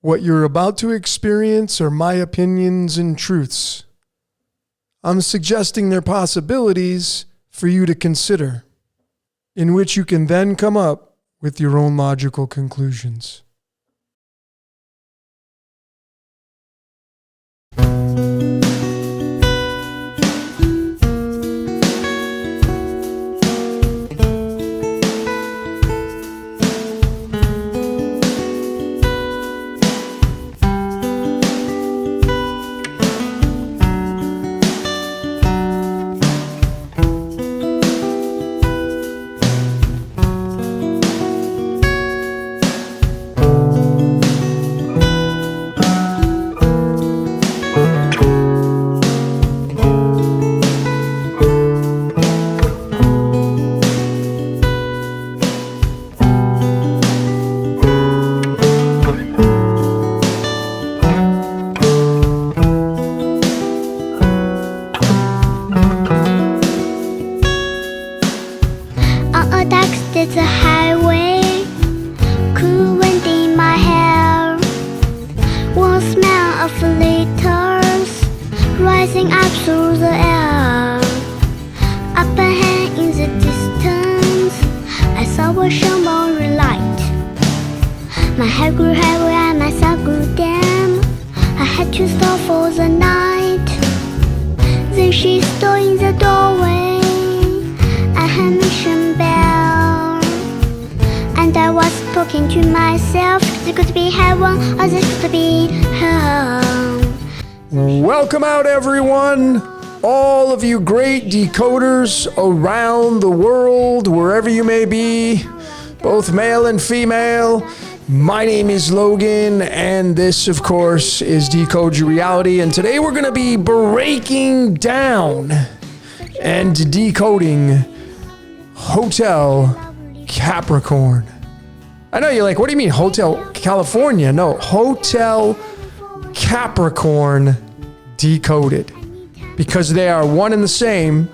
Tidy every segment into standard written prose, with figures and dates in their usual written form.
What you're about to experience are my opinions and truths. I'm suggesting they're possibilities for you to consider, in which you can then come up with your own logical conclusions. It's a highway, cool wind in my hair, warm smell of letters rising up through the air. Up ahead in the distance, I saw a shimmering light. My head grew heavy and my soul grew dim. I had to stop for the night. Then she stood in the doorway at her mission bell. And I was talking to myself, this could be heaven or this could be hell. Welcome out, everyone. All of you great decoders around the world, wherever you may be, both male and female. My name is Logan, and this, of course, is Decode Your Reality. And today we're going to be breaking down and decoding Hotel Capricorn. I know you're like, what do you mean Hotel California? No, Hotel Capricorn decoded, because they are one and the same.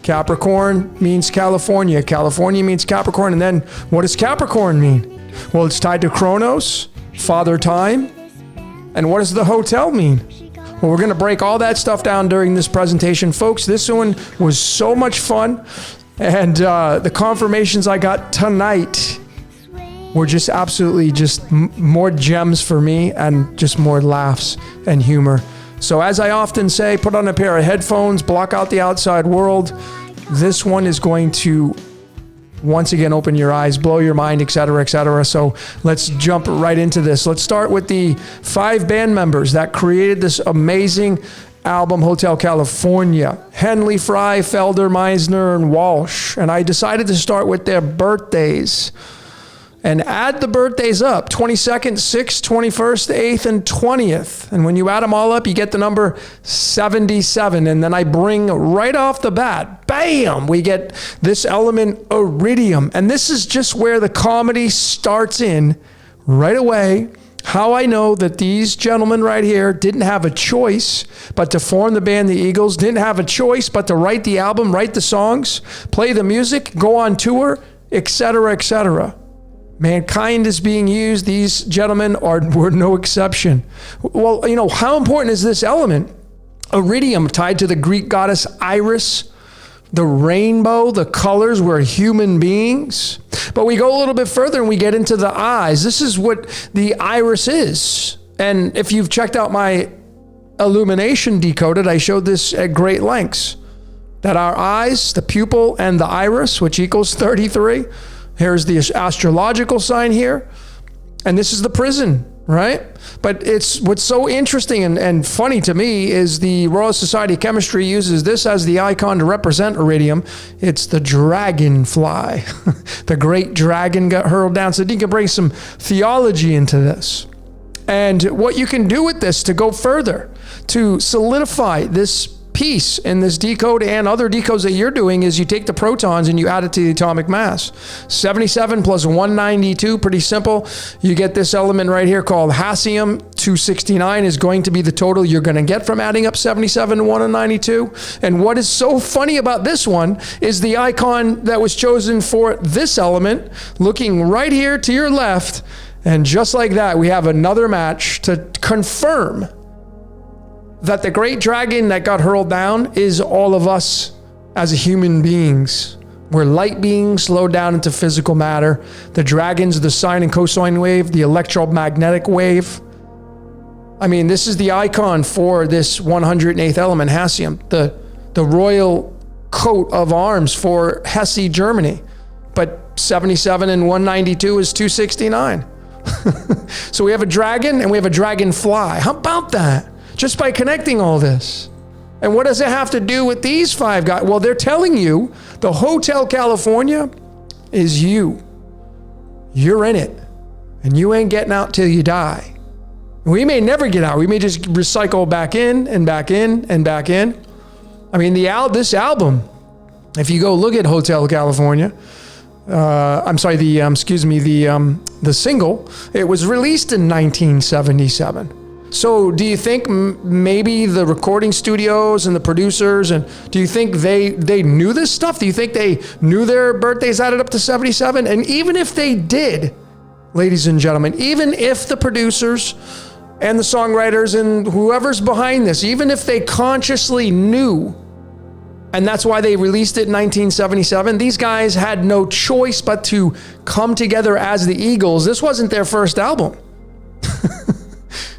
Capricorn means California. California means Capricorn. And then what does Capricorn mean? Well, it's tied to Chronos, Father Time. And what does the hotel mean? Well, we're going to break all that stuff down during this presentation. Folks, this one was so much fun. And the confirmations I got tonight were just absolutely just more gems for me, and just more laughs and humor. So as I often say, put on a pair of headphones, block out the outside world. This one is going to once again open your eyes, blow your mind, etc., etc. So let's jump right into this. Let's start with the 5 band members that created this amazing album, Hotel California: Henley, Fry, Felder, Meisner, and Walsh. And I decided to start with their birthdays and add the birthdays up: 22nd, 6th, 21st, 8th, and 20th. And when you add them all up, you get the number 77. And then I bring right off the bat, bam, we get this element, iridium. And this is just where the comedy starts in right away. How I know that these gentlemen right here didn't have a choice but to form the band The Eagles, didn't have a choice but to write the album, write the songs, play the music, go on tour, etc., etc. Mankind is being used. These gentlemen were no exception. Well, you know, how important is this element? Iridium, tied to the Greek goddess Iris. The rainbow, the colors, we're human beings. But we go a little bit further and we get into the eyes. This is what the iris is. And if you've checked out my Illumination Decoded, I showed this at great lengths. That our eyes, the pupil and the iris, which equals 33. Here's the astrological sign here. And this is the prison, right? But it's what's so interesting and funny to me is the Royal Society of Chemistry uses this as the icon to represent iridium. It's the dragonfly. The great dragon got hurled down. So you can bring some theology into this. And what you can do with this to go further, to solidify this piece in this decode and other decodes that you're doing, is you take the protons and you add it to the atomic mass. 77 plus 192, pretty simple. You get this element right here called hassium. 269 is going to be the total you're going to get from adding up 77 to 192. And what is so funny about this one is the icon that was chosen for this element, looking right here to your left, And just like that, we have another match to confirm that the great dragon that got hurled down is all of us as human beings. We're light beings slowed down into physical matter. The dragon's the sine and cosine wave, the electromagnetic wave. I mean, this is the icon for this 108th element, Hassium, the royal coat of arms for Hesse, Germany. But 77 and 192 is 269. So we have a dragon and we have a dragonfly. How about that? Just by connecting all this. And what does it have to do with these five guys? Well, they're telling you the Hotel California is you. You're in it. And you ain't getting out till you die. We may never get out. We may just recycle back in and back in and back in. I mean, this album, if you go look at Hotel California, the single, it was released in 1977. So do you think maybe the recording studios and the producers, and do you think they knew this stuff? Do you think they knew their birthdays added up to 77? And even if they did, ladies and gentlemen, even if the producers and the songwriters and whoever's behind this, even if they consciously knew, and that's why they released it in 1977, these guys had no choice but to come together as the Eagles. This wasn't their first album.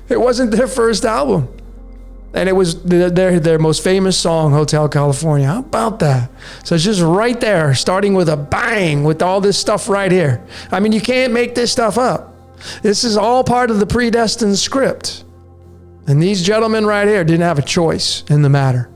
It wasn't their first album. And it was their most famous song, Hotel California. How about that? So it's just right there, starting with a bang with all this stuff right here. I mean, you can't make this stuff up. This is all part of the predestined script. And these gentlemen right here didn't have a choice in the matter.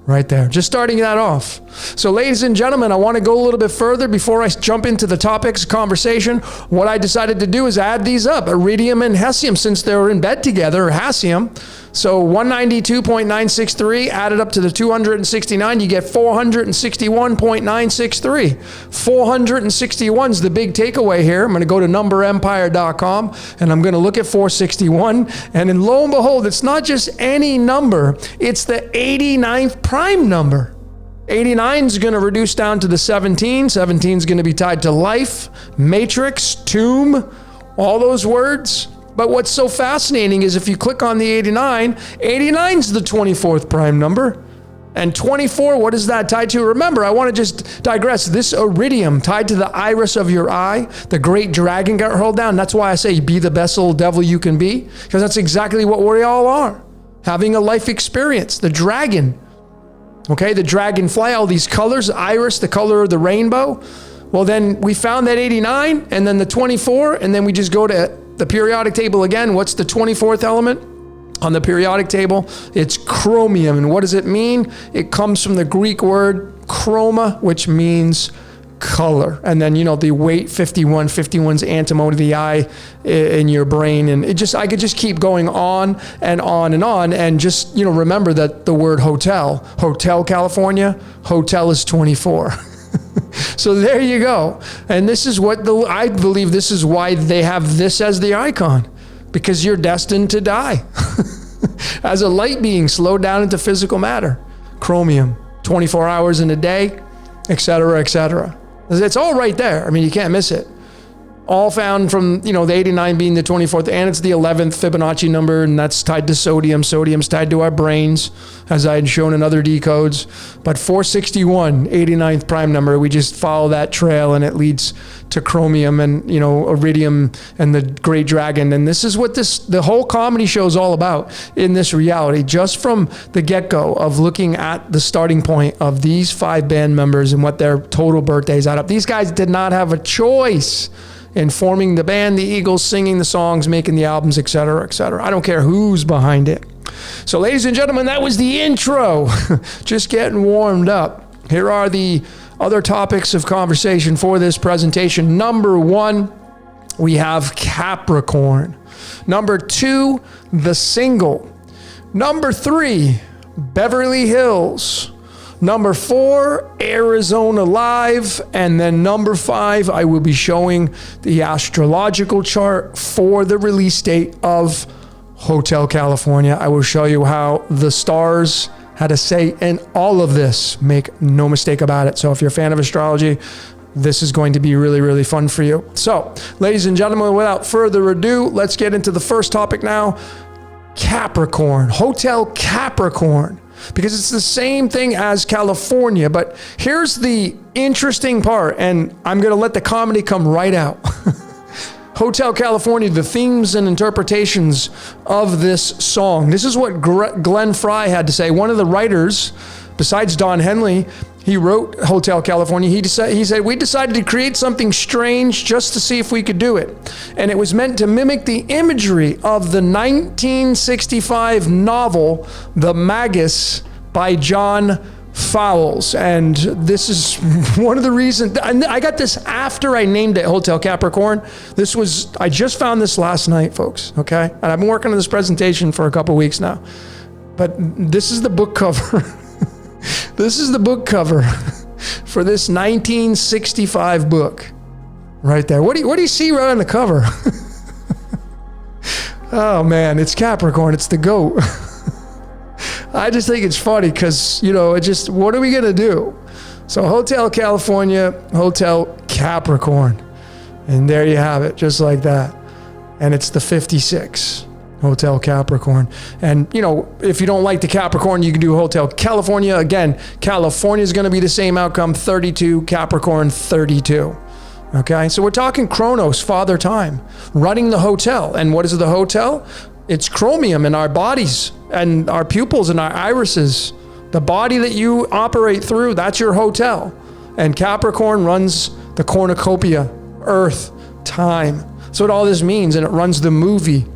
Right there, just starting that off. So ladies and gentlemen, I want to go a little bit further before I jump into the topics of conversation. What I decided to do is add these up, iridium and hessium, since they were in bed together, or hassium. So 192.963 added up to the 269, you get 461.963. 461 is the big takeaway here. I'm going to go to numberempire.com and I'm going to look at 461. And then lo and behold, it's not just any number, it's the 89th prime number. 89 is going to reduce down to the 17. 17 is going to be tied to life, matrix, tomb, all those words. But what's so fascinating is if you click on the 89, 89 is the 24th prime number. And 24, what is that tied to? Remember, I want to just digress. This iridium tied to the iris of your eye, the great dragon got hurled down. That's why I say be the best little devil you can be, because that's exactly what we all are. Having a life experience, the dragon. Okay, the dragonfly, all these colors, iris, the color of the rainbow. Well, then we found that 89 and then the 24, and then we just go to the periodic table again. What's the 24th element on the periodic table? It's chromium. And what does it mean? It comes from the Greek word chroma, which means color. And then, the weight 51, 51's antimony to the eye in your brain. And I could just keep going on and on and on. And just, remember that the word Hotel California, hotel is 24. So there you go. And this is I believe this is why they have this as the icon, because you're destined to die as a light being slowed down into physical matter. Chromium, 24 hours in a day, etc., etc. It's all right there. I mean, you can't miss it. All found from, the 89 being the 24th, and it's the 11th Fibonacci number, and that's tied to sodium. Sodium's tied to our brains, as I had shown in other decodes. But 461, 89th prime number, we just follow that trail, and it leads to chromium and, iridium and the great dragon. And this is what the whole comedy show is all about in this reality, just from the get-go of looking at the starting point of these five band members and what their total birthdays add up. These guys did not have a choice in forming the band, the Eagles, singing the songs, making the albums, etc., etc. I don't care who's behind it. So, ladies and gentlemen, that was the intro. Just getting warmed up. Here are the other topics of conversation for this presentation. Number 1, we have Capricorn. Number 2, the single. Number 3, Beverly Hills. Number 4, Arizona Live. And then number 5, I will be showing the astrological chart for the release date of Hotel California. I will show you how the stars had a say in all of this. Make no mistake about it. So if you're a fan of astrology, this is going to be really, really fun for you. So, ladies and gentlemen, without further ado, let's get into the first topic now. Capricorn, Hotel Capricorn, because it's the same thing as California. But here's the interesting part, and I'm going to let the comedy come right out. Hotel California, the themes and interpretations of this song. This is what Glenn Frey had to say. One of the writers, besides Don Henley, he wrote Hotel California. He said, we decided to create something strange just to see if we could do it. And it was meant to mimic the imagery of the 1965 novel, The Magus by John Fowles. And this is one of the reasons, and I got this after I named it Hotel Capricorn. I just found this last night, folks, okay? And I've been working on this presentation for a couple weeks now. But this is the book cover. This is the book cover for this 1965 book right there. What do you see right on the cover? Oh man, it's Capricorn. It's the goat. I just think it's funny because, what are we going to do? So Hotel California, Hotel Capricorn. And there you have it, just like that. And it's the 56. Hotel Capricorn. And, if you don't like the Capricorn, you can do Hotel California. Again, California is going to be the same outcome, 32, Capricorn, 32. Okay, so we're talking Chronos, Father Time, running the hotel. And what is the hotel? It's chromium in our bodies and our pupils and our irises. The body that you operate through, that's your hotel. And Capricorn runs the cornucopia, earth, time. So what all this means, and it runs the movie.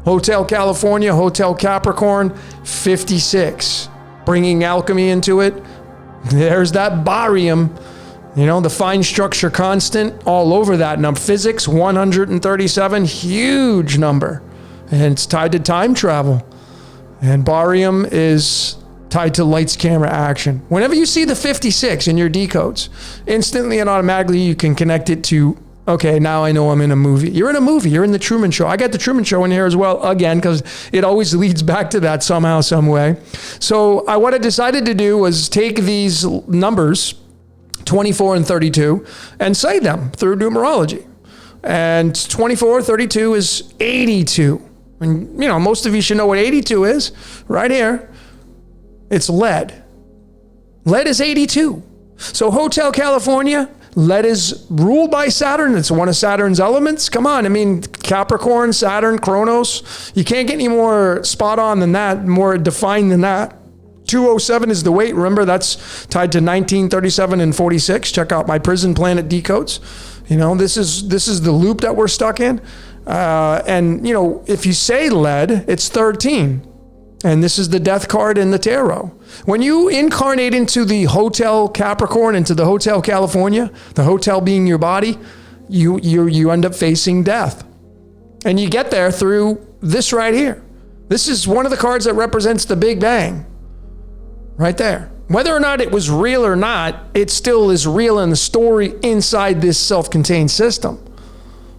Hotel California, Hotel Capricorn, 56. Bringing alchemy into it. There's that barium, the fine structure constant all over that number. Physics, 137, huge number. And it's tied to time travel. And barium is tied to lights, camera, action. Whenever you see the 56 in your decodes, instantly and automatically you can connect it to, okay, now I know I'm in a movie. You're in a movie. You're in the Truman Show. I got the Truman Show in here as well, again, because it always leads back to that somehow, some way. So what I decided to do was take these numbers, 24 and 32, and say them through numerology. And 24, 32 is 82. And, most of you should know what 82 is. Right here, it's lead. Lead is 82. So Hotel California, lead is ruled by Saturn. It's one of Saturn's elements. Come on. Capricorn, Saturn, Chronos. You can't get any more spot on than that, more defined than that. 207 is the weight. Remember, that's tied to 1937 and 46. Check out my Prison Planet decodes. This is the loop that we're stuck in. If you say lead, it's 13. And this is the death card in the tarot. When you incarnate into the Hotel Capricorn, into the Hotel California, the hotel being your body, you end up facing death. And you get there through this right here. This is one of the cards that represents the Big Bang. Right there. Whether or not it was real or not, it still is real in the story inside this self-contained system.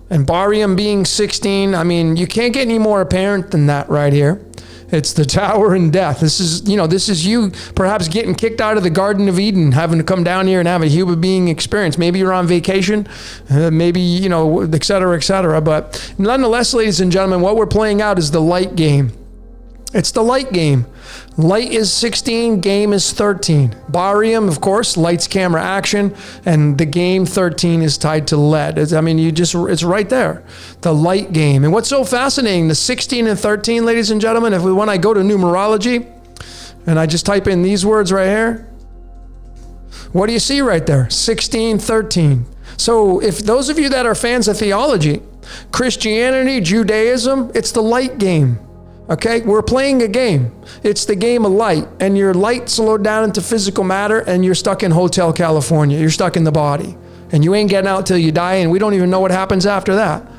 And barium being 16, you can't get any more apparent than that right here. It's the tower and death. This is you perhaps getting kicked out of the Garden of Eden, having to come down here and have a human being experience. Maybe you're on vacation, maybe, et cetera, et cetera. But nonetheless, ladies and gentlemen, what we're playing out is the light game. It's the light game. Light is 16, game is 13. Barium, of course, lights, camera, action, and the game 13 is tied to lead. It's right there. The light game. And what's so fascinating, the 16 and 13, ladies and gentlemen, when I go to numerology and I just type in these words right here, what do you see right there? 16, 13. So if those of you that are fans of theology, Christianity, Judaism, it's the light game. Okay, we're playing a game. It's the game of light, and your light slowed down into physical matter, and you're stuck in Hotel California. You're stuck in the body, and you ain't getting out till you die, and we don't even know what happens after that.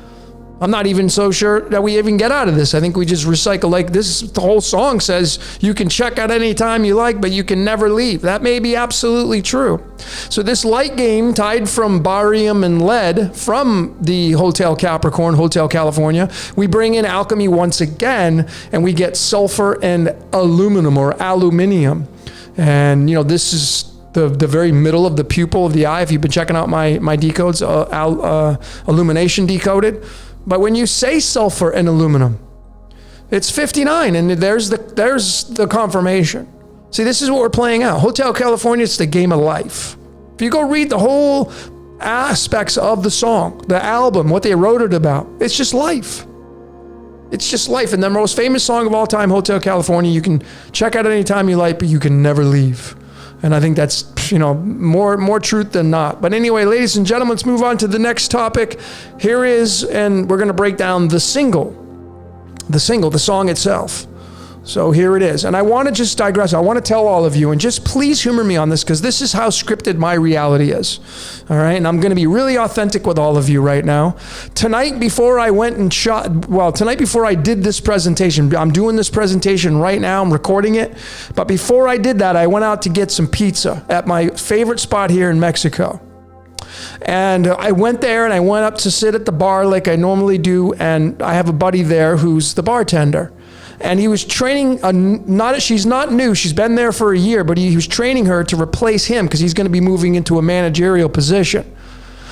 I'm not even so sure that we even get out of this. I think we just recycle like this. The whole song says you can check out any time you like, but you can never leave. That may be absolutely true. So this light game tied from barium and lead from the Hotel Capricorn, Hotel California, we bring in alchemy once again, and we get sulfur and aluminum or aluminium. And, this is the very middle of the pupil of the eye. If you've been checking out my decodes, illumination decoded. But when you say sulfur and aluminum, it's 59, and there's the confirmation. See, this is what we're playing out. Hotel California, it's the game of life. If you go read the whole aspects of the song, the album, what they wrote it about, it's just life. It's just life. And the most famous song of all time, Hotel California, you can check out anytime you like, but you can never leave. And I think that's, more truth than not. But anyway, ladies and gentlemen, let's move on to the next topic. Here is, and we're going to break down the song itself. So here it is. And I want to just digress. I want to tell all of you, and just please humor me on this, because this is how scripted my reality is. All right. And I'm going to be really authentic with all of you right now. Tonight before I did this presentation, I'm doing this presentation right now. I'm recording it. But before I did that, I went out to get some pizza at my favorite spot here in Mexico. And I went there and I went up to sit at the bar like I normally do. And I have a buddy there who's the bartender. And he was training, she's not new, she's been there for a year, but he was training her to replace him because he's going to be moving into a managerial position.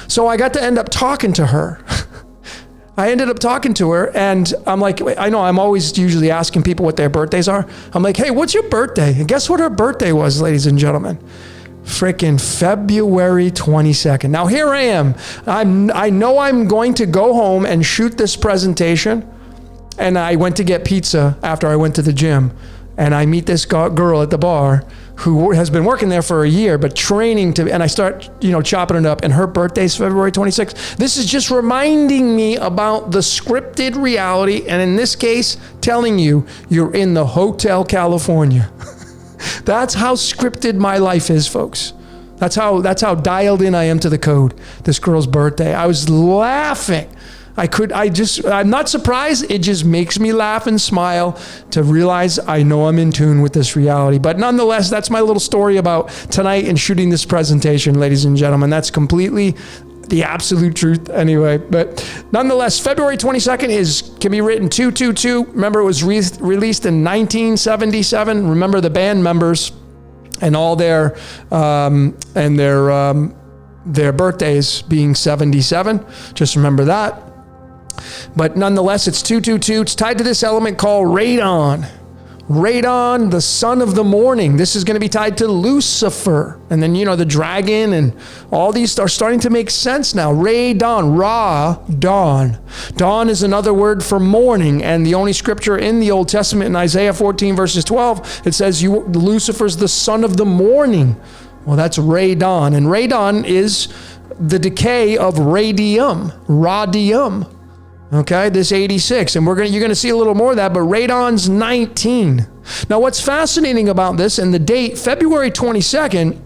So I got to end up talking to her. And I'm like, I know I'm always usually asking people what their birthdays are. I'm like, hey, what's your birthday? And guess what her birthday was, ladies and gentlemen? Freaking February 22nd. Now here I am. I know I'm going to go home and shoot this presentation. And I went to get pizza after I went to the gym. And I meet this girl at the bar who has been working there for a year, but training and I start, chopping it up. And her birthday's February 26th. This is just reminding me about the scripted reality. And in this case, telling you, you're in the Hotel California. That's how scripted my life is, folks. That's how dialed in I am to the code. This girl's birthday. I was laughing. I'm not surprised. It just makes me laugh and smile to realize I know I'm in tune with this reality. But nonetheless, that's my little story about tonight and shooting this presentation, ladies and gentlemen. That's completely the absolute truth anyway. But nonetheless, February 22nd can be written 222. Remember, it was released in 1977. Remember the band members and all their birthdays being 77. Just remember that. But nonetheless, it's 222. It's tied to this element called radon. Radon, the son of the morning. This is going to be tied to Lucifer. And then, the dragon and all these are starting to make sense now. Radon, dawn. Dawn is another word for morning. And the only scripture in the Old Testament in Isaiah 14 verses 12, it says Lucifer's the son of the morning. Well, that's radon. And radon is the decay of radium. Okay, this 86, and you're going to see a little more of that, but radon's 19. Now, what's fascinating about this and the date, February 22nd,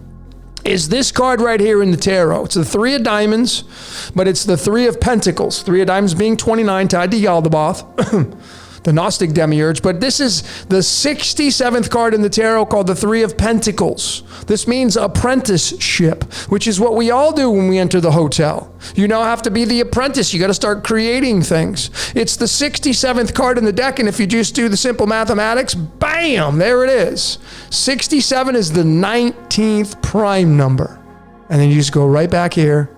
is this card right here in the tarot. It's the 3 of diamonds, but it's the 3 of pentacles. 3 of diamonds being 29, tied to Yaldabaoth, the Gnostic demiurge. But this is the 67th card in the tarot called the 3 of Pentacles. This means apprenticeship, which is what we all do when we enter the hotel. You now have to be the apprentice. You got to start creating things. It's the 67th card in the deck, and if you just do the simple mathematics, bam, there it is. 67 is the 19th prime number. And then you just go right back here,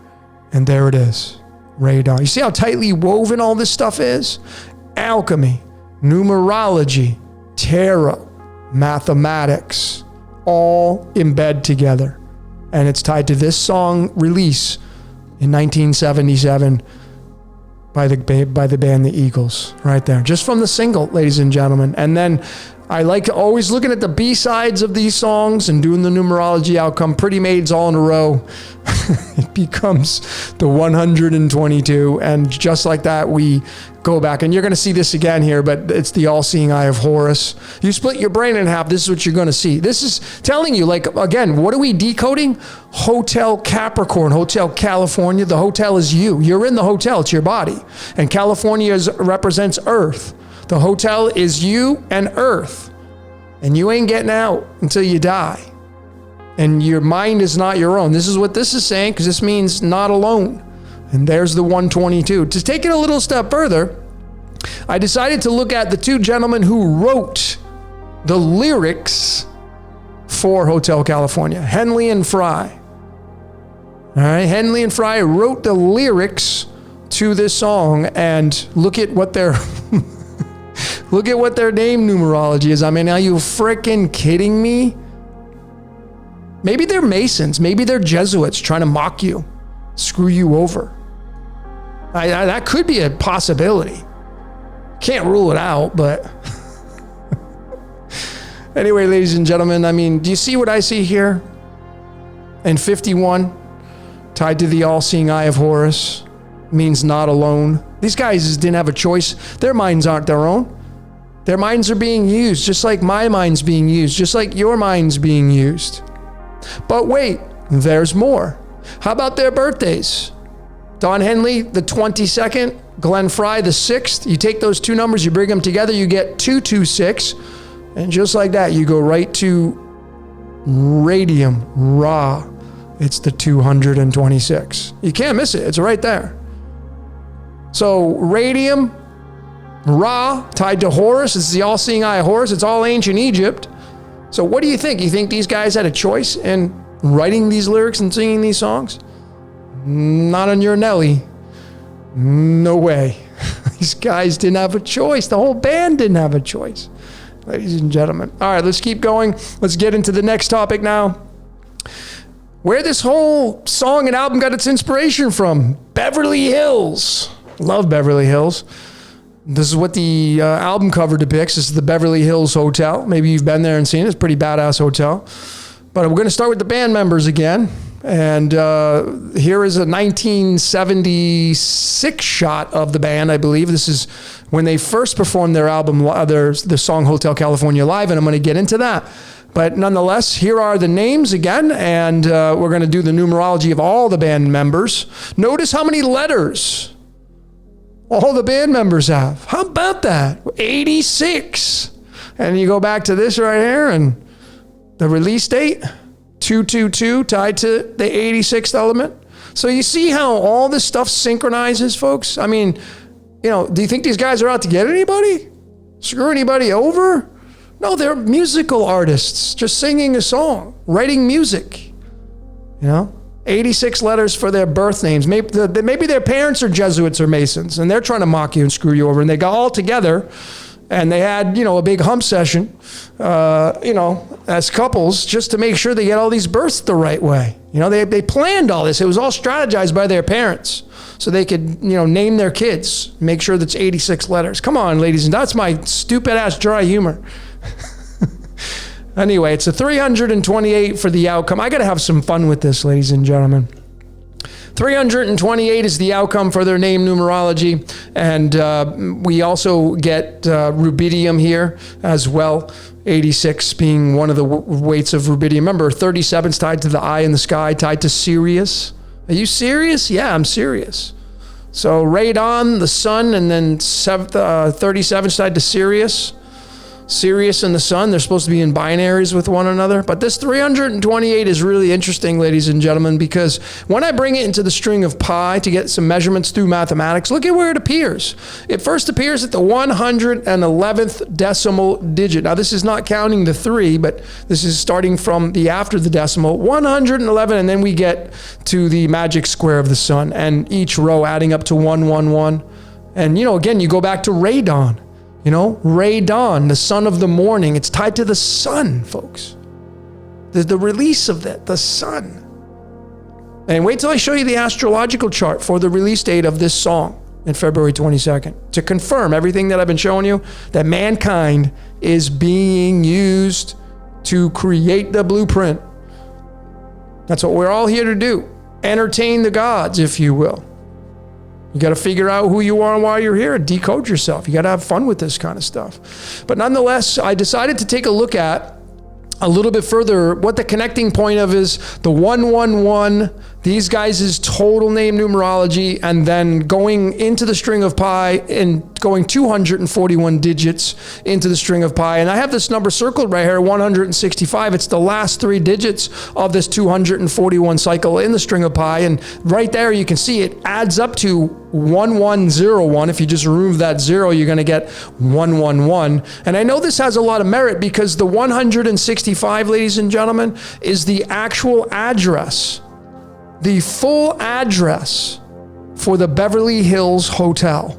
and there it is. Radon. You see how tightly woven all this stuff is? Alchemy, numerology, tarot, mathematics, all embed together. And it's tied to this song release in 1977 by the band The Eagles, right there. Just from the single, ladies and gentlemen. And then I like always looking at the B-sides of these songs and doing the numerology outcome. Pretty Maids all in a row. It becomes the 122. And just like that, we go back. And you're going to see this again here, but it's the all-seeing eye of Horus. You split your brain in half, this is what you're going to see. This is telling you, like, again, what are we decoding? Hotel Capricorn, Hotel California. The hotel is you. You're in the hotel. It's your body. And California represents Earth. The hotel is you and Earth. And you ain't getting out until you die. And your mind is not your own. This is what this is saying, because this means not alone. And there's the 122. To take it a little step further, I decided to look at the 2 gentlemen who wrote the lyrics for Hotel California. Henley and Fry. All right, Henley and Fry wrote the lyrics to this song, and look at what their look at what their name numerology is. I mean, are you freaking kidding me? Maybe they're Masons. Maybe they're Jesuits trying to mock you, screw you over. That could be a possibility. Can't rule it out, but anyway, ladies and gentlemen, I mean, do you see what I see here? And 51, tied to the all-seeing eye of Horus, means not alone. These guys didn't have a choice. Their minds aren't their own. Their minds are being used, just like my mind's being used, just like your mind's being used. But wait, there's more. How about their birthdays? Don Henley, the 22nd, Glenn Fry, the 6th. You take those two numbers, you bring them together, you get 226. And just like that, you go right to radium, Ra. It's the 226. You can't miss it. It's right there. So radium, Ra, tied to Horus. It's the all-seeing eye of Horus. It's all ancient Egypt. So what do you think? You think these guys had a choice in writing these lyrics and singing these songs? Not on your Nelly. No way. These guys didn't have a choice. The whole band didn't have a choice. Ladies and gentlemen. All right, let's keep going. Let's get into the next topic now. Where this whole song and album got its inspiration from. Beverly Hills. Love Beverly Hills. This is what the album cover depicts. This is the Beverly Hills Hotel. Maybe you've been there and seen it. It's a pretty badass hotel. But we're going to start with the band members again. And here is a 1976 shot of the band, I believe. This is when they first performed their album, the song Hotel California live, and I'm going to get into that. But nonetheless, here are the names again, and we're going to do the numerology of all the band members. Notice how many letters all the band members have. How about that? 86. And you go back to this right here, and the release date, 222, tied to the 86th element. So you see how all this stuff synchronizes, folks? I mean, you know, do you think these guys are out to get anybody? Screw anybody over? No, they're musical artists, just singing a song, writing music. You know, 86 letters for their birth names. Maybe their parents are Jesuits or Masons, and they're trying to mock you and screw you over. And they got all together, and they had, you know, a big hump session, you know, as couples, just to make sure they get all these births the right way. You know, they planned all this. It was all strategized by their parents, so they could, you know, name their kids, make sure that's 86 letters. Come on, ladies, and that's my stupid ass dry humor. Anyway, it's a 328 for the outcome. I got to have some fun with this, ladies and gentlemen. 328 is the outcome for their name numerology. And we also get rubidium here as well. 86 being one of the weights of rubidium. Remember, 37 is tied to the eye in the sky, tied to Sirius. Are you serious? Yeah, I'm serious. So radon, the sun, and then 37 is tied to Sirius. Sirius and the sun, they're supposed to be in binaries with one another. But this 328 is really interesting, ladies and gentlemen, because when I bring it into the string of pi to get some measurements through mathematics, look at where it appears. It first appears at the 111th decimal digit. Now, this is not counting the 3, but this is starting from the after the decimal, 111, and then we get to the magic square of the sun, and each row adding up to 111. And, you know, again, you go back to radon. You know, radon, the son of the morning. It's tied to the sun, folks. The release of that, the sun. And wait till I show you the astrological chart for the release date of this song in February 22nd to confirm everything that I've been showing you, that mankind is being used to create the blueprint. That's what we're all here to do. Entertain the gods, if you will. You got to figure out who you are and why you're here and decode yourself. You got to have fun with this kind of stuff. But nonetheless, I decided to take a look at a little bit further what the connecting point of is the 111, these guys' total name numerology, and then going into the string of pi and going 241 digits into the string of pi. And I have this number circled right here, 165. It's the last 3 digits of this 241 cycle in the string of pi. And right there, you can see it adds up to 1101. If you just remove that 0, you're going to get 111. And I know this has a lot of merit because the 165, ladies and gentlemen, is the actual address, the full address for the Beverly Hills Hotel,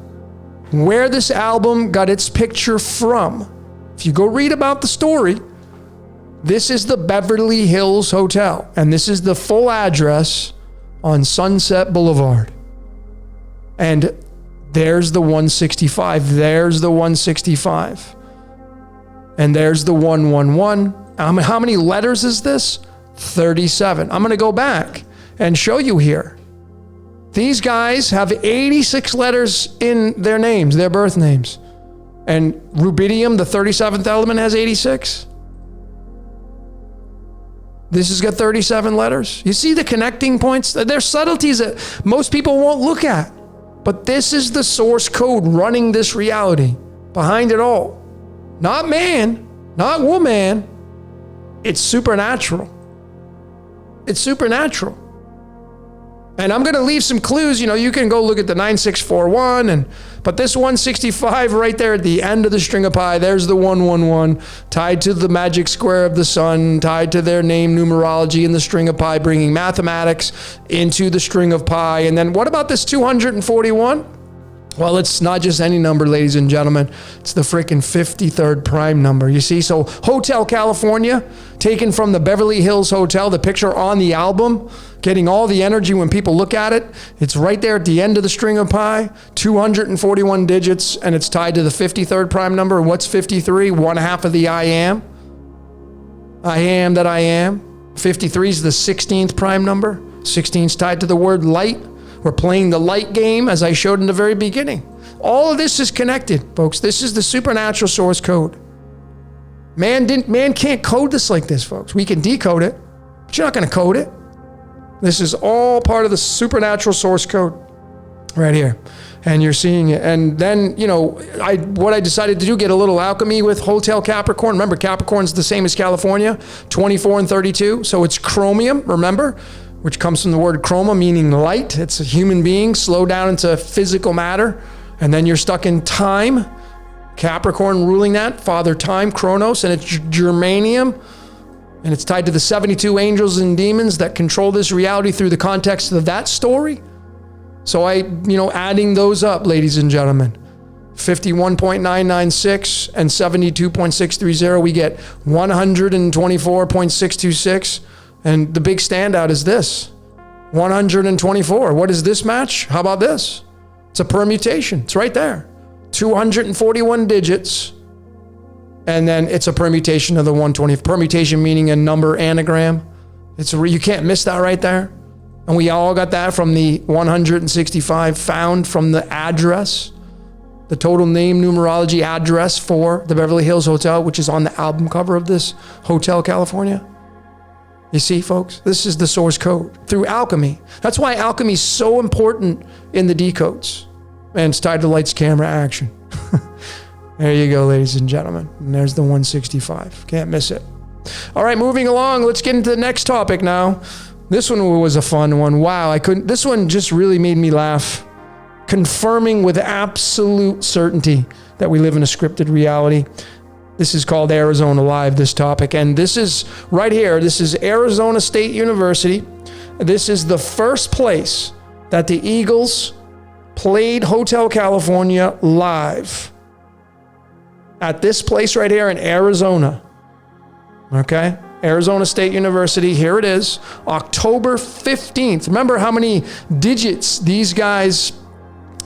where this album got its picture from. If you go read about the story, this is the Beverly Hills Hotel, and this is the full address on Sunset Boulevard. And there's the 165, there's the 165, and there's the 111. How many letters is this? 37. I'm going to go back and show you here. These guys have 86 letters in their names, their birth names. And rubidium, the 37th element, has 86. This has got 37 letters. You see the connecting points? There's subtleties that most people won't look at. But this is the source code running this reality behind it all. Not man, not woman. It's supernatural. It's supernatural. And I'm going to leave some clues. You can go look at the 9641, but this 165 right there at the end of the string of pi, there's the 111, tied to the magic square of the sun, tied to their name numerology in the string of pi, bringing mathematics into the string of pi. And then what about this 241? Well, it's not just any number, ladies and gentlemen. It's the freaking 53rd prime number. You see, so Hotel California, taken from the Beverly Hills Hotel, the picture on the album, getting all the energy when people look at it. It's right there at the end of the string of pi, 241 digits, and it's tied to the 53rd prime number. What's 53? 1/2 of the I am. I am that I am. 53 is the 16th prime number. 16 is tied to the word light. We're playing the light game, as I showed in the very beginning. All of this is connected, folks. This is the supernatural source code. Man can't code this like this, folks. We can decode it, but you're not going to code it. This is all part of the supernatural source code right here. And you're seeing it. And then, what I decided to do, get a little alchemy with Hotel Capricorn. Remember, Capricorn's the same as California, 24 and 32. So it's chromium, remember? Which comes from the word chroma, meaning light. It's a human being slowed down into physical matter. And then you're stuck in time. Capricorn ruling that, Father Time, Chronos, and it's germanium. And it's tied to the 72 angels and demons that control this reality through the context of that story. So adding those up, ladies and gentlemen, 51.996 and 72.630, we get 124.626. And the big standout is this, 124. What does this match? How about this? It's a permutation. It's right there. 241 digits. And then it's a permutation of the 120. Permutation meaning a number anagram. You can't miss that right there. And we all got that from the 165 found from the address, the total name numerology address for the Beverly Hills Hotel, which is on the album cover of this Hotel California. You see, folks, this is the source code through alchemy. That's why alchemy is so important in the decodes. And it's tied to lights, camera, action. There you go, ladies and gentlemen. And there's the 165. Can't miss it. All right, moving along. Let's get into the next topic now. This one was a fun one. Wow, this one just really made me laugh. Confirming with absolute certainty that we live in a scripted reality. This is called Arizona Live, this topic. And this is right here. This is Arizona State University. This is the first place that the Eagles played Hotel California live. At this place right here in Arizona. Okay? Arizona State University. Here it is. October 15th. Remember how many digits these guys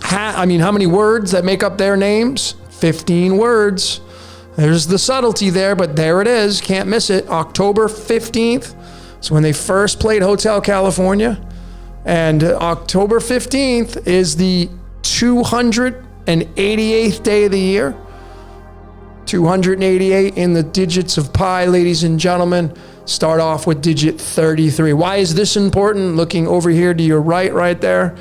how many words that make up their names? 15 words. There's the subtlety there, but there it is. Can't miss it. October 15th. So when they first played Hotel California. And October 15th is the 288th day of the year. 288 in the digits of pi, ladies and gentlemen. Start off with digit 33. Why is this important? Looking over here to your right there.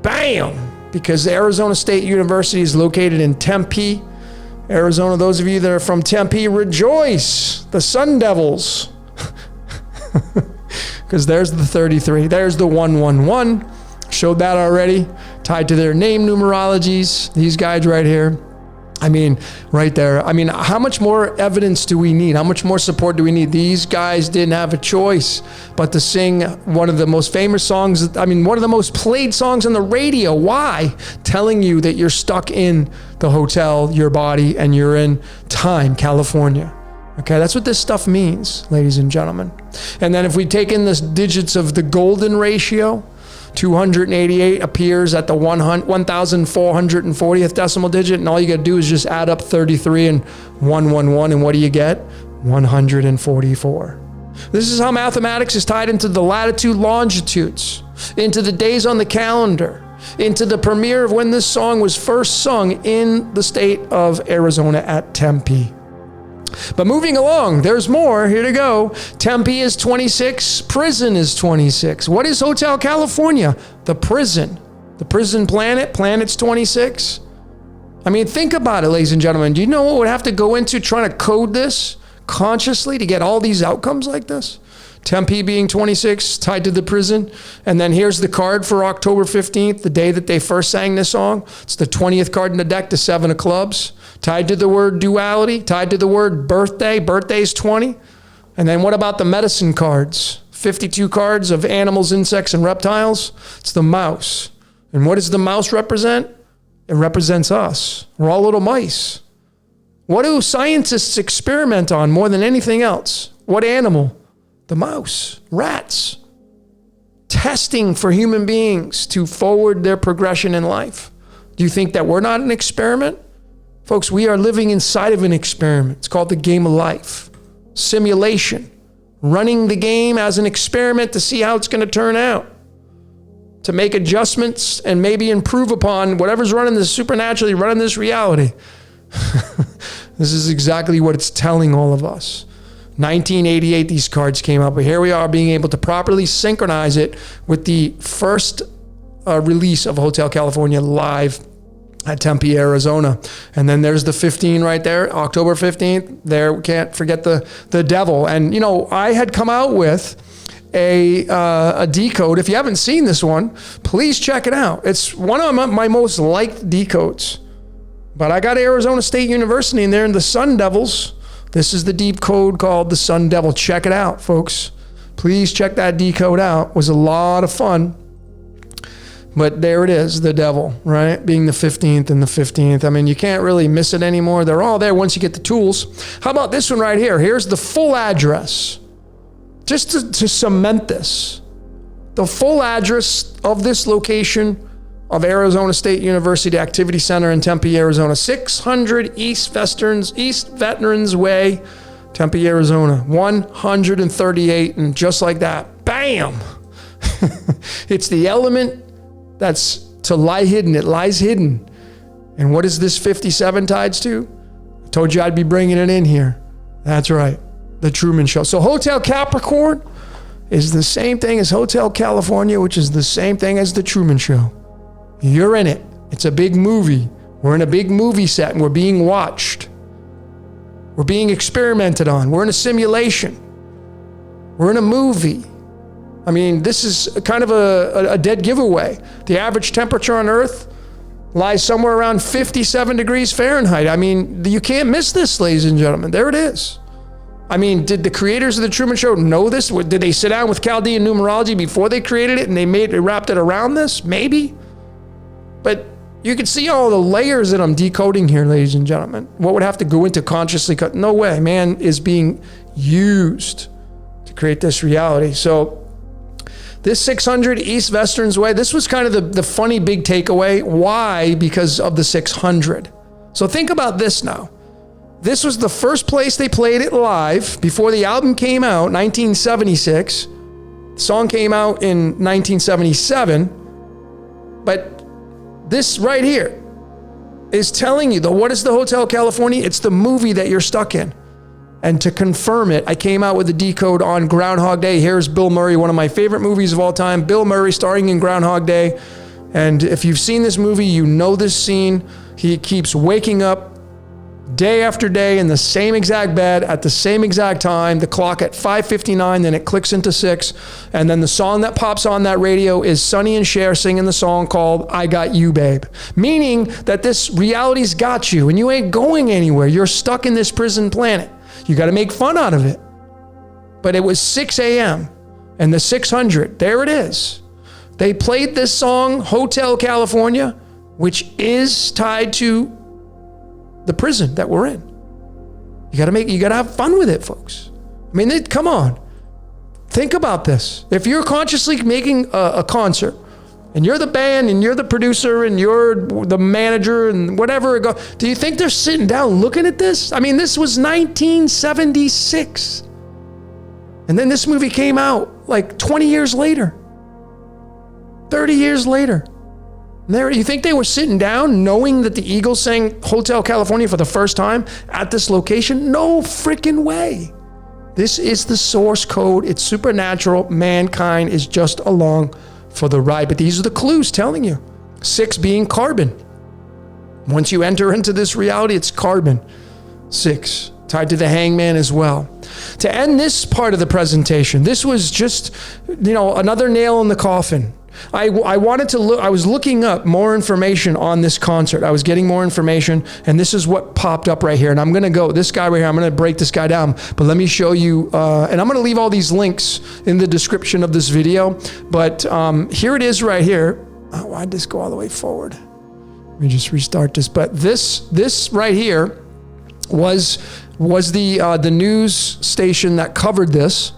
Bam! because Arizona State University is located in Tempe, Arizona. Those of you that are from Tempe, rejoice. The Sun Devils. Because there's the 33. There's the 111. Showed that already. Tied to their name numerologies. These guys right here. I mean, right there. I mean, how much more evidence do we need? How much more support do we need? These guys didn't have a choice but to sing one of the most famous songs. I mean, one of the most played songs on the radio. Why? Telling you that you're stuck in the hotel, your body, and you're in time, California. Okay, that's what this stuff means, ladies and gentlemen. And then if we take in the digits of the golden ratio, 288 appears at the 1,440th decimal digit, and all you got to do is just add up 33 and 111, and what do you get? 144. This is how mathematics is tied into the latitude, longitudes, into the days on the calendar, into the premiere of when this song was first sung in the state of Arizona at Tempe. But moving along, there's more. Here to go. Tempe is 26. Prison is 26. What is Hotel California? The prison. The prison planet. Planet's 26. I mean, think about it, ladies and gentlemen. Do you know what would have to go into trying to code this consciously to get all these outcomes like this? Tempe being 26, tied to the prison. And then here's the card for October 15th, the day that they first sang this song. It's the 20th card in the deck, the 7 of clubs. Tied to the word duality, tied to the word birthday. Birthday's 20. And then what about the medicine cards? 52 cards of animals, insects, and reptiles. It's the mouse. And what does the mouse represent? It represents us. We're all little mice. What do scientists experiment on more than anything else? What animal? The mouse. Rats. Testing for human beings to forward their progression in life. Do you think that we're not an experiment? Folks, we are living inside of an experiment. It's called the game of life. Simulation. Running the game as an experiment to see how it's going to turn out. To make adjustments and maybe improve upon whatever's running this supernaturally, running this reality. This is exactly what it's telling all of us. 1988, these cards came out, but here we are being able to properly synchronize it with the first release of Hotel California live at Tempe, Arizona. And then there's the 15 right there, October 15th. There, we can't forget the devil. And, you know, I had come out with a decode. If you haven't seen this one, please check it out. It's one of my most liked decodes. But I got Arizona State University in there and the Sun Devils. This is the deep code called the Sun Devil. Check it out, folks. Please check that decode out. It was a lot of fun. But there it is, the devil, right? Being the 15th and the 15th. I mean, you can't really miss it anymore. They're all there once you get the tools. How about this one right here? Here's the full address. Just to cement this. The full address of this location of Arizona State University Activity Center in Tempe, Arizona. 600 East Veterans Way, Tempe, Arizona. 138, and just like that, bam! It's the element that's to lie hidden. It lies hidden. And what is this 57 tied to? I told you I'd be bringing it in here. That's right. The Truman Show. So Hotel Capricorn is the same thing as Hotel California, which is the same thing as the Truman Show. You're in it. It's a big movie. We're in a big movie set and we're being watched. We're being experimented on. We're in a simulation. We're in a movie. I mean, this is kind of a dead giveaway. The average temperature on Earth lies somewhere around 57 degrees Fahrenheit. I mean, you can't miss this, ladies and gentlemen. There it is. I mean, did the creators of the Truman Show know this? Did they sit down with Chaldean numerology before they created it and they wrapped it around this? Maybe. But you can see all the layers that I'm decoding here, ladies and gentlemen. What would have to go into consciously cut? No way. Man is being used to create this reality. So this 600 East Veterans Way, this was kind of the funny big takeaway. Why? Because of the 600. So think about this now. This was the first place they played it live before the album came out, 1976. The song came out in 1977. But this right here is telling you, what is the Hotel California? It's the movie that you're stuck in. And to confirm it, I came out with a decode on Groundhog Day. Here's Bill Murray, one of my favorite movies of all time. Bill Murray starring in Groundhog Day. And if you've seen this movie, you know this scene. He keeps waking up day after day in the same exact bed at the same exact time, the clock at 5:59, then it clicks into 6. And then the song that pops on that radio is Sonny and Cher singing the song called I Got You, Babe. Meaning that this reality's got you and you ain't going anywhere. You're stuck in this prison planet. You got to make fun out of it. But it was 6 a.m. and the 600, there it is. They played this song, Hotel California, which is tied to the prison that we're in. You gotta have fun with it, folks. I mean, come on. Think about this. If you're consciously making a concert and you're the band and you're the producer and you're the manager and whatever, do you think they're sitting down looking at this? I mean, this was 1976. And then this movie came out like 20 years later, 30 years later. You think they were sitting down knowing that the Eagles sang Hotel California for the first time at this location? No freaking way. This is the source code. It's supernatural. Mankind is just along for the ride. But these are the clues telling you. 6 being carbon. Once you enter into this reality, it's carbon. 6, tied to the hangman as well. To end this part of the presentation, this was just, another nail in the coffin. I wanted to look, I was looking up more information on this concert. I was getting more information, and this is what popped up right here. And I'm going to go, this guy right here, I'm going to break this guy down, but let me show you, and I'm going to leave all these links in the description of this video. But here it is right here. Oh, why'd this go all the way forward? Let me just restart this. But this right here was the news station that covered this,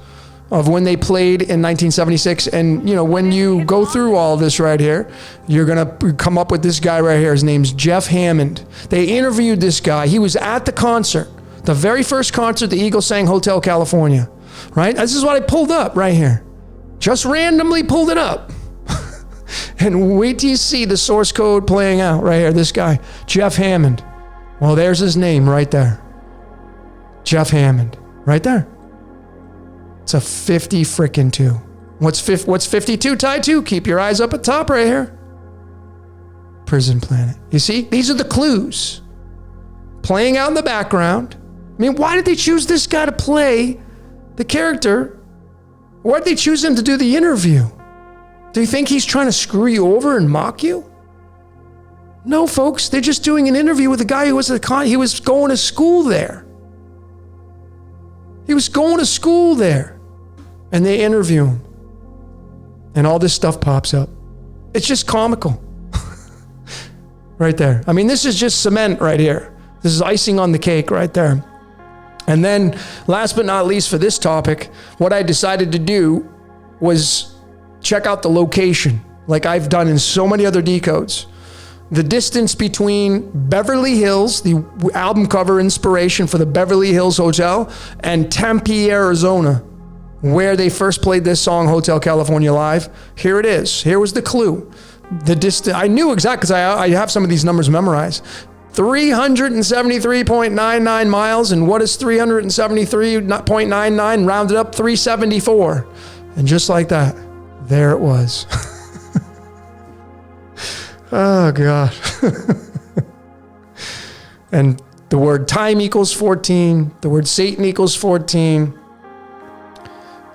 of when they played in 1976. And, when you go through all this right here, you're going to come up with this guy right here. His name's Jeff Hammond. They interviewed this guy. He was at the concert, the very first concert the Eagles sang Hotel California, right? This is what I pulled up right here. Just randomly pulled it up. And wait till you see the source code playing out right here. This guy, Jeff Hammond. Well, there's his name right there. Jeff Hammond, right there. It's a 50 frickin' 2. What's 52 tied to? Keep your eyes up at top right here. Prison planet. You see? These are the clues. Playing out in the background. I mean, why did they choose this guy to play the character? Why did they choose him to do the interview? Do you think he's trying to screw you over and mock you? No, folks. They're just doing an interview with a guy who was he was going to school there. He was going to school there. And they interview him. And all this stuff pops up. It's just comical. Right there. I mean, this is just cement right here. This is icing on the cake right there. And then, last but not least for this topic, what I decided to do was check out the location, like I've done in so many other decodes. The distance between Beverly Hills, the album cover inspiration for the Beverly Hills Hotel, and Tempe, Arizona, where they first played this song, Hotel California Live. Here it is. Here was the clue. The distance, I knew exactly because I have some of these numbers memorized. 373.99 miles, and what is 373.99 rounded up 374? And just like that, there it was. Oh, God. And the word time equals 14. The word Satan equals 14.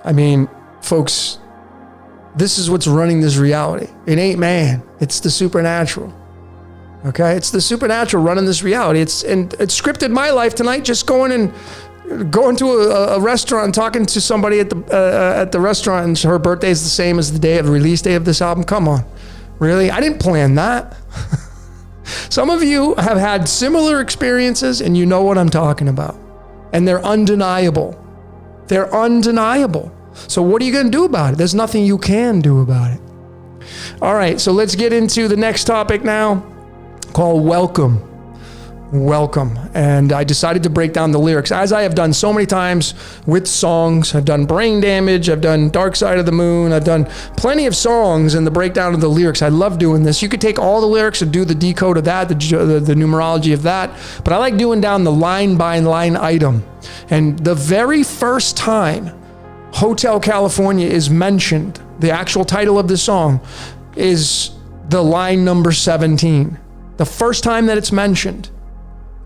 I mean, folks, this is what's running this reality. It ain't man. It's the supernatural. Okay? It's the supernatural running this reality. It scripted my life tonight, just going to a restaurant, talking to somebody at the restaurant, and her birthday is the same as the release day of this album. Come on. Really? I didn't plan that. Some of you have had similar experiences, and you know what I'm talking about. And they're undeniable. They're undeniable. So what are you going to do about it? There's nothing you can do about it. All right, so let's get into the next topic now, called Welcome. Welcome. And I decided to break down the lyrics, as I have done so many times with songs. I've done Brain Damage, I've done Dark Side of the Moon, I've done plenty of songs and the breakdown of the lyrics. I love doing this. You could take all the lyrics and do the decode of that, the numerology of that, but I like doing down the line by line item. And the very first time Hotel California is mentioned, the actual title of the song, is the line number 17. The first time that it's mentioned.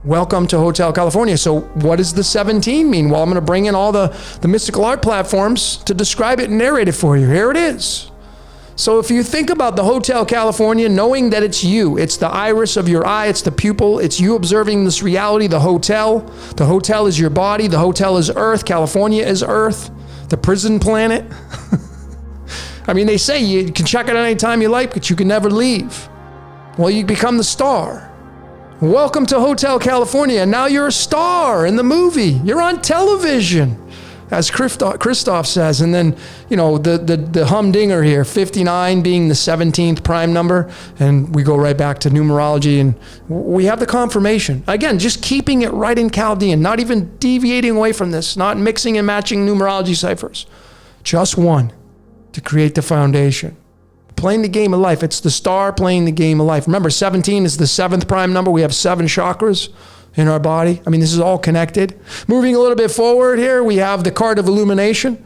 Welcome to Hotel California. So what does the 17 mean? Well, I'm going to bring in all the mystical art platforms to describe it and narrate it for you. Here it is. So if you think about the Hotel California, knowing that it's you, it's the iris of your eye, it's the pupil, it's you observing this reality, the hotel. The hotel is your body, the hotel is Earth, California is Earth, the prison planet. I mean, they say you can check it any time you like, but you can never leave. Well, you become the star. Welcome to Hotel California. Now you're a star in the movie. You're on television, as Christoph says. And then, the humdinger here, 59 being the 17th prime number. And we go right back to numerology and we have the confirmation. Again, just keeping it right in Chaldean, not even deviating away from this, not mixing and matching numerology ciphers. Just one to create the foundation. Playing the game of life. It's the star playing the game of life. Remember, 17 is the 7th prime number. We have 7 chakras in our body. I mean, this is all connected. Moving a little bit forward here, we have the card of illumination.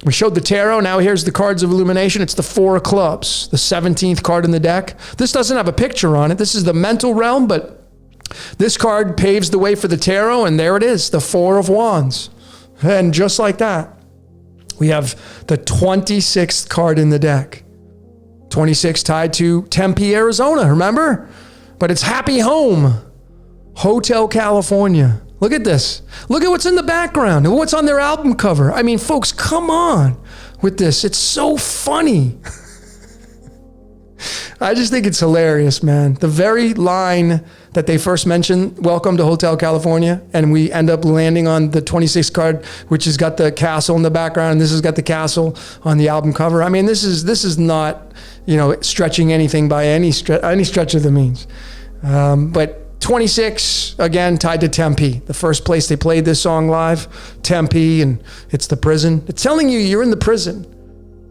We showed the tarot. Now here's the cards of illumination. It's the 4 of clubs, the 17th card in the deck. This doesn't have a picture on it. This is the mental realm, but this card paves the way for the tarot, and there it is, the 4 of wands. And just like that, we have the 26th card in the deck. 26 tied to Tempe, Arizona, remember? But it's happy home. Hotel California. Look at this. Look at what's in the background and what's on their album cover. I mean, folks, come on with this. It's so funny. I just think it's hilarious, man. The very line that they first mentioned, welcome to Hotel California, and we end up landing on the 26th card, which has got the castle in the background, and this has got the castle on the album cover. I mean, this is not, stretching anything by any stretch of the means. But 26, again, tied to Tempe. The first place they played this song live, Tempe, and it's the prison. It's telling you you're in the prison.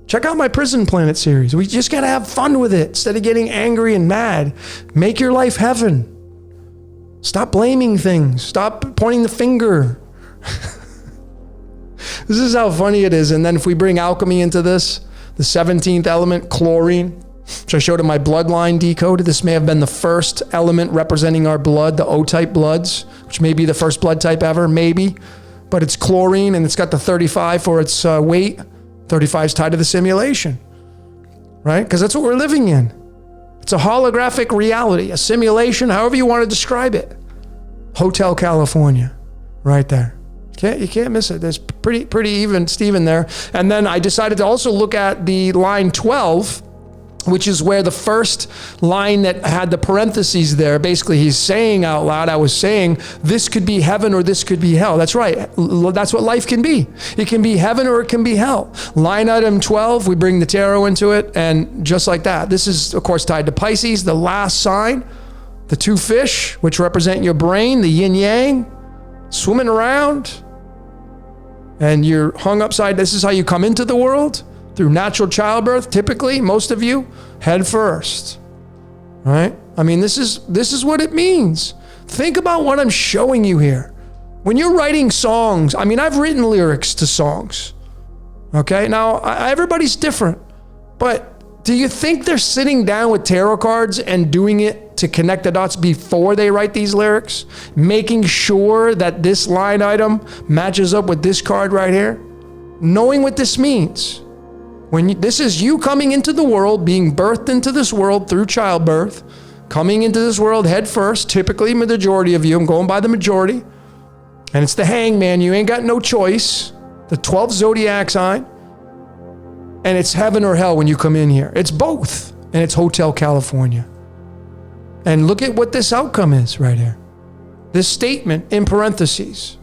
Check out my Prison Planet series. We just got to have fun with it instead of getting angry and mad. Make your life heaven. Stop blaming things. Stop pointing the finger. This is how funny it is. And then if we bring alchemy into this, the 17th element, chlorine, which I showed in my bloodline decode. This may have been the first element representing our blood, the O-type bloods, which may be the first blood type ever, maybe. But it's chlorine, and it's got the 35 for its weight. 35 is tied to the simulation, right? Because that's what we're living in. It's a holographic reality, a simulation, however you want to describe it. Hotel California, right there. You can't miss it. There's pretty even Steven there. And then I decided to also look at the line 12, which is where the first line that had the parentheses there, basically he's saying out loud, I was saying, this could be heaven or this could be hell. That's right. That's what life can be. It can be heaven or it can be hell. Line item 12, we bring the tarot into it, and just like that. This is, of course, tied to Pisces, the last sign, the 2 fish, which represent your brain, the yin-yang, swimming around, and you're hung upside. This is how you come into the world. Through natural childbirth, typically, most of you, head first, right? I mean, this is what it means. Think about what I'm showing you here. When you're writing songs, I mean, I've written lyrics to songs, okay? Now, everybody's different, but do you think they're sitting down with tarot cards and doing it to connect the dots before they write these lyrics? Making sure that this line item matches up with this card right here? Knowing what this means. This is you coming into the world, being birthed into this world through childbirth, coming into this world head first, typically the majority of you, I'm going by the majority, and it's the hangman, you ain't got no choice, the 12th zodiac sign, and it's heaven or hell when you come in here. It's both, and it's Hotel California. And look at what this outcome is right here. This statement in parentheses,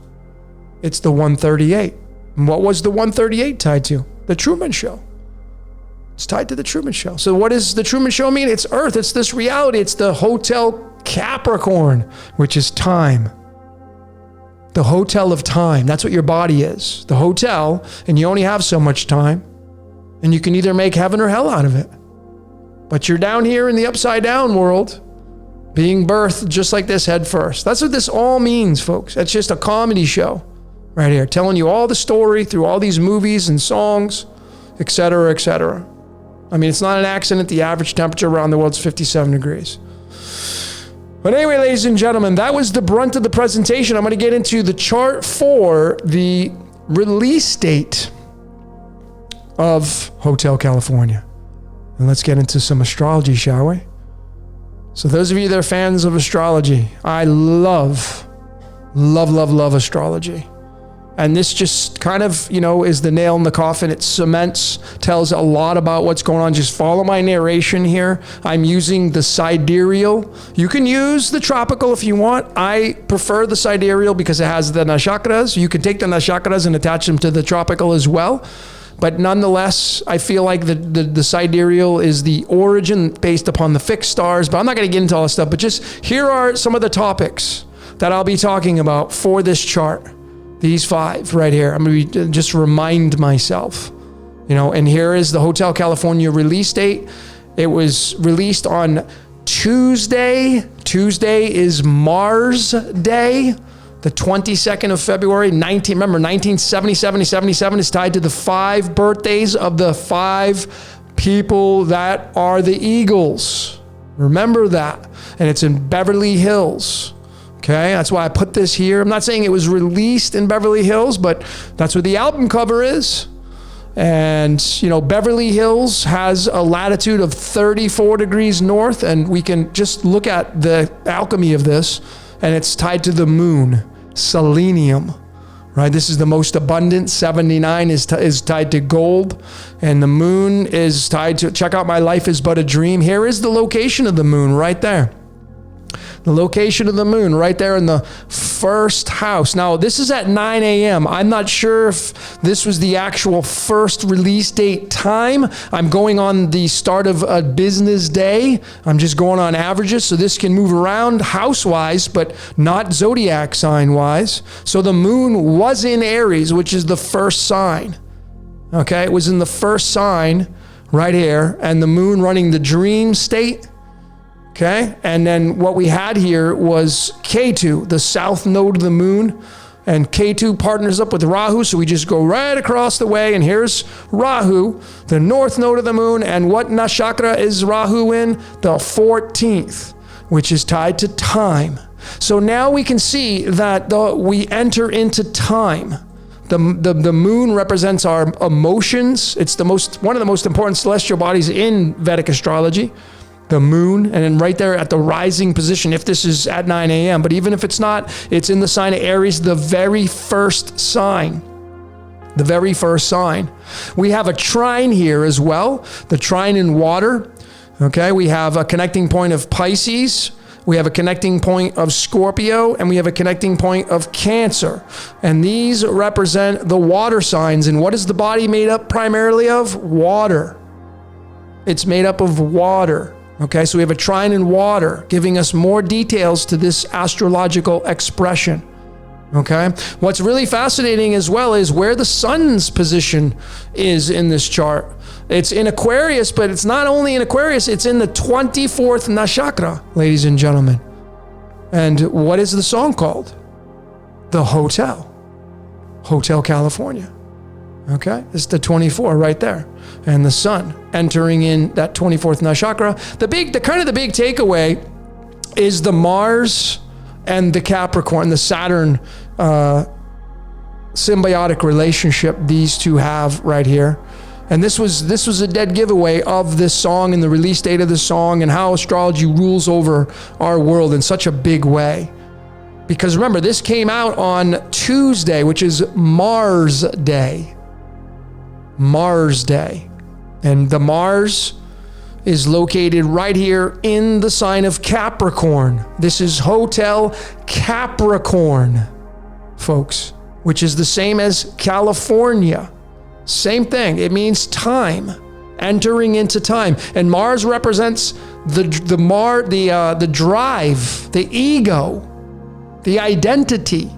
it's the 138. And what was the 138 tied to? The Truman Show. It's tied to the Truman Show. So what does the Truman Show mean? It's Earth. It's this reality. It's the Hotel Capricorn, which is time. The hotel of time. That's what your body is. The hotel, and you only have so much time. And you can either make heaven or hell out of it. But you're down here in the upside down world, being birthed just like this head first. That's what this all means, folks. It's just a comedy show right here, telling you all the story through all these movies and songs, etc., etc. I mean, it's not an accident. The average temperature around the world is 57 degrees. But anyway, ladies and gentlemen, that was the brunt of the presentation. I'm going to get into the chart for the release date of Hotel California. And let's get into some astrology, shall we? So those of you that are fans of astrology, I love astrology. And this just kind of, is the nail in the coffin. It cements, tells a lot about what's going on. Just follow my narration here. I'm using the sidereal. You can use the tropical if you want. I prefer the sidereal because it has the nakshatras. You can take the nakshatras and attach them to the tropical as well. But nonetheless, I feel like the sidereal is the origin based upon the fixed stars. But I'm not going to get into all this stuff. But just here are some of the topics that I'll be talking about for this chart. These 5 right here. I'm going to just remind myself, and here is the Hotel California release date. It was released on Tuesday. Tuesday is Mars Day, the 22nd of February, 1977 is tied to the 5 birthdays of the 5 people that are the Eagles. Remember that. And it's in Beverly Hills. Okay, that's why I put this here. I'm not saying it was released in Beverly Hills, but that's what the album cover is. And, Beverly Hills has a latitude of 34 degrees north, and we can just look at the alchemy of this, and it's tied to the moon, selenium, right? This is the most abundant. 79 is tied to gold, and the moon is tied to, check out My Life is But a Dream. Here is the location of the moon right there. The location of the moon right there in the first house. Now, this is at 9 a.m. I'm not sure if this was the actual first release date time. I'm going on the start of a business day. I'm just going on averages, so this can move around house-wise, but not zodiac sign-wise. So the moon was in Aries, which is the first sign. Okay, it was in the first sign right here, and the moon running the dream state. Okay, and then what we had here was Ketu, the south node of the moon, and Ketu partners up with Rahu, so we just go right across the way, and here's Rahu, the north node of the moon, and what nakshatra is Rahu in? The 14th, which is tied to time. So now we can see that we enter into time. The moon represents our emotions. It's one of the most important celestial bodies in Vedic astrology. The moon, and then right there at the rising position, if this is at 9 a.m., but even if it's not, it's in the sign of Aries, the very first sign. The very first sign. We have a trine here as well, the trine in water. Okay, we have a connecting point of Pisces, we have a connecting point of Scorpio, and we have a connecting point of Cancer. And these represent the water signs. And what is the body made up primarily of? Water. It's made up of water. Okay, so we have a trine in water, giving us more details to this astrological expression. Okay, what's really fascinating as well is where the sun's position is in this chart. It's in Aquarius, but it's not only in Aquarius, it's in the 24th nakshatra, ladies and gentlemen. And what is the song called? The Hotel. Hotel California. Okay, it's the 24 right there. And the sun entering in that 24th nakshatra. The big takeaway is the Mars and the Capricorn, the Saturn symbiotic relationship these two have right here. And this was a dead giveaway of this song and the release date of this song and how astrology rules over our world in such a big way. Because remember, this came out on Tuesday, which is Mars Day. Mars Day. And the Mars is located right here in the sign of Capricorn. This is Hotel Capricorn, folks, which is the same as California. Same thing. It means time, entering into time. And Mars represents the drive, the ego, the identity.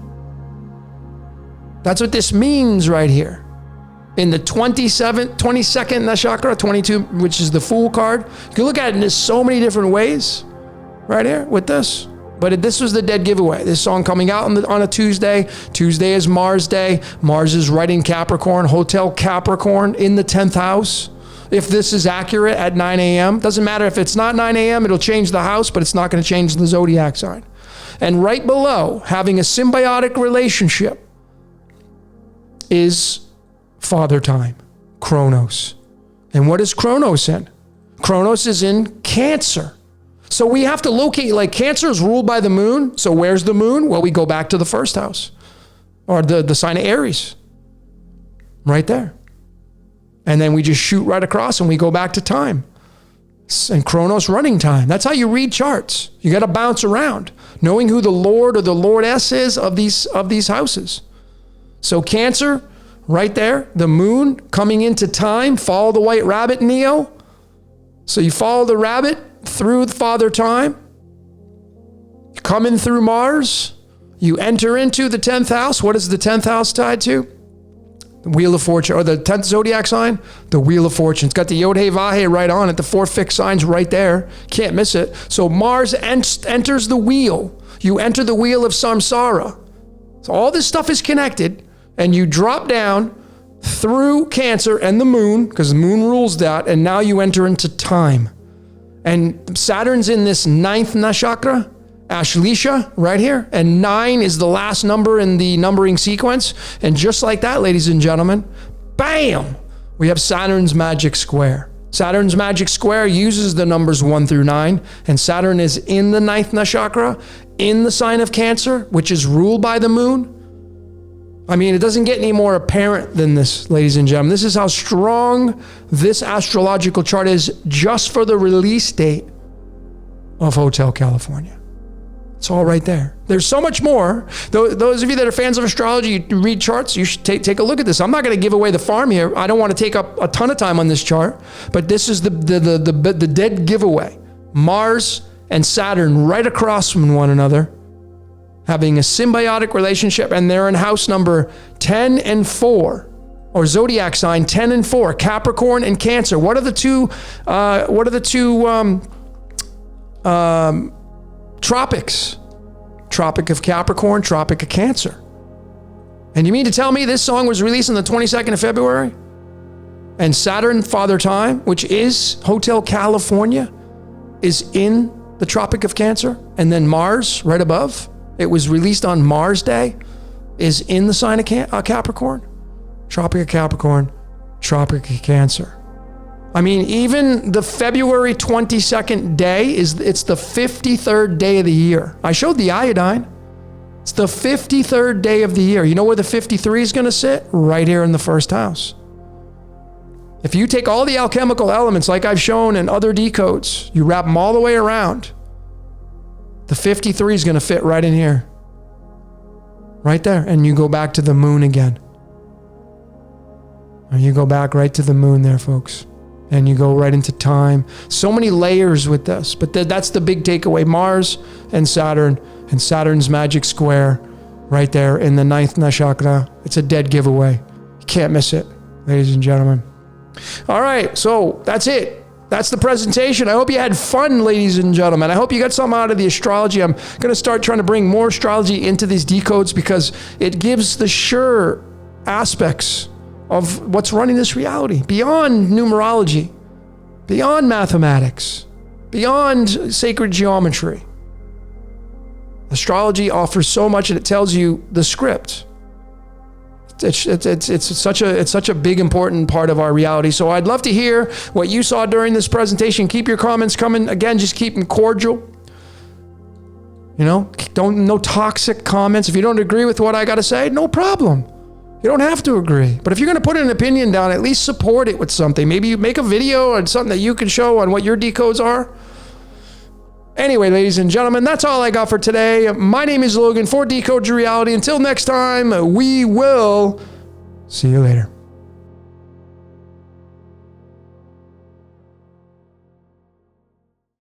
That's what this means right here. In the 22nd nakshatra, 22, which is the Fool card. You can look at it in so many different ways right here with this. But this was the dead giveaway. This song coming out on a Tuesday. Tuesday is Mars Day. Mars is right in Capricorn, Hotel Capricorn in the 10th house. if this is accurate at 9 a.m. Doesn't matter if it's not 9 a.m., it'll change the house, but it's not going to change the zodiac sign. And right below, having a symbiotic relationship is Father Time, Kronos. And what is Kronos in? Kronos is in Cancer. So we have to locate, like Cancer is ruled by the moon. So where's the moon? Well, we go back to the first house, or the sign of Aries. Right there. And then we just shoot right across and we go back to time. And Kronos running time. That's how you read charts. You got to bounce around, knowing who the Lord or the Lordess is of these houses. So Cancer, right there, the moon coming into time. Follow the white rabbit, Neo. So you follow the rabbit through Father Time. You come in through Mars. You enter into the 10th house. What is the 10th house tied to? The Wheel of Fortune, or the 10th zodiac sign, the Wheel of Fortune. It's got the Yod He Vav He right on it. The 4 fixed signs right there. Can't miss it. So Mars enters the wheel. You enter the wheel of samsara. So all this stuff is connected, and you drop down through Cancer and the moon, because the moon rules that, and now you enter into time. And Saturn's in this 9th nakshatra, Ashleisha, right here. And 9 is the last number in the numbering sequence. And just like that, ladies and gentlemen, bam, we have Saturn's magic square. Saturn's magic square uses the numbers 1 through 9. And Saturn is in the 9th nakshatra, in the sign of Cancer, which is ruled by the moon. I mean, it doesn't get any more apparent than this, ladies and gentlemen. This is how strong this astrological chart is just for the release date of Hotel California. It's all right there. There's so much more. Those of you that are fans of astrology, you read charts, you should take a look at this. I'm not going to give away the farm here. I don't want to take up a ton of time on this chart, but this is the dead giveaway. Mars and Saturn right across from one another, having a symbiotic relationship, and they're in house number 10 and 4, or zodiac sign 10 and 4, Capricorn and Cancer. What are the two tropics? Tropic of Capricorn, Tropic of Cancer. And you mean to tell me this song was released on the 22nd of February? And Saturn, Father Time, which is Hotel California, is in the Tropic of Cancer. And then Mars, right above, it was released on Mars Day, is in the sign of Capricorn. Tropic of Capricorn, Tropic of Cancer. I mean, even the February 22nd day it's the 53rd day of the year. I showed the iodine. It's the 53rd day of the year. You know where the 53 is going to sit? Right here in the first house. If you take all the alchemical elements like I've shown in other decodes, you wrap them all the way around, the 53 is going to fit right in here. Right there. And you go back to the moon again. And you go back right to the moon there, folks. And you go right into time. So many layers with this, but that's the big takeaway. Mars and Saturn's magic square right there in the 9th nakshatra. It's a dead giveaway. You can't miss it, ladies and gentlemen. All right, so that's it. That's the presentation. I hope you had fun, ladies and gentlemen. I hope you got something out of the astrology. I'm going to start trying to bring more astrology into these decodes because it gives the sure aspects of what's running this reality, beyond numerology, beyond mathematics, beyond sacred geometry. Astrology offers so much, and it tells you the script. It's such a big, important part of our reality. So I'd love to hear what you saw during this presentation. Keep your comments coming. Again, just keep them cordial. No toxic comments. If you don't agree with what I got to say, no problem. You don't have to agree. But if you're going to put an opinion down, at least support it with something. Maybe you make a video or something that you can show on what your decodes are. Anyway, ladies and gentlemen, that's all I got for today. My name is Logan for Decode Your Reality. Until next time, we will see you later.